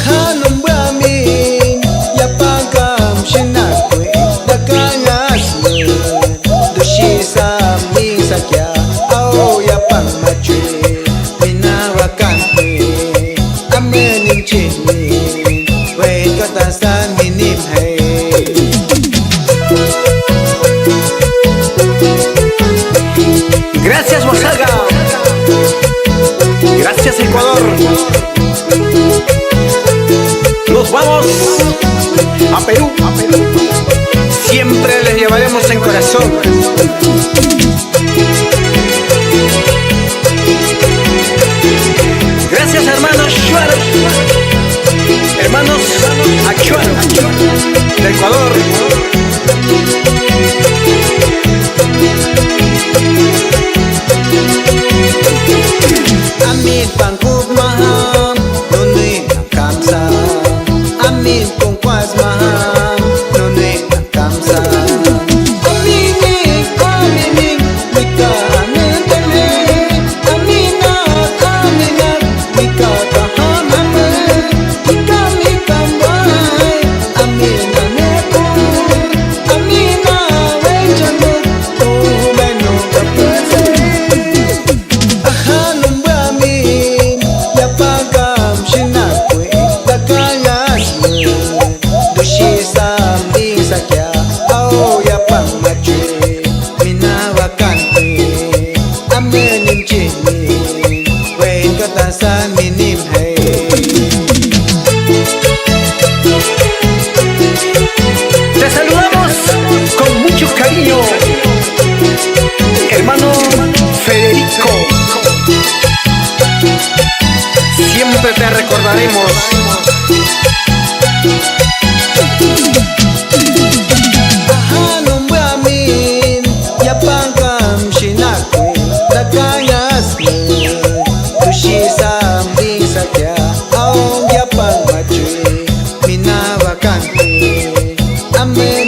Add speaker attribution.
Speaker 1: Hanum Bramin, Yapagam Shinakwe, Dakangasme, Dushi Sami Sakya, Ao Yapang Machwe, Minawakanpe, Amenim Chini, Wait Katasan Minim Hey. Gracias Oaxaca, gracias Ecuador. Nos vamos a Perú, siempre les llevaremos en corazón. Gracias hermanos Shuar, hermanos Achuar de Ecuador. Amin Pangkub Maham, Nunui Kamsa. Amin Pungkwas Maham, Nunui Kamsa. Aminik, aminik, Mika amin tene. Aminak, aminak, Mika kahamame. Mika mika wai, Amina neku. Amina wejamu, Umenu kapese. Hanum Bramin, Yapagam Shinakwe, Dakayasme, Dushi Sami Sakya, Ao Yapang Machwe, Minawakanpe, Amenim Chini, Wain Katasan Minim Hey. Te saludamos con mucho cariño, hermano Federico. Siempre te recordaremos. Hanum Bramin, Yapagam Shinakwe, Dakayasme, Dushi Sami Sakya, Ao Yapang Machwe, Minawakanpe, Amen.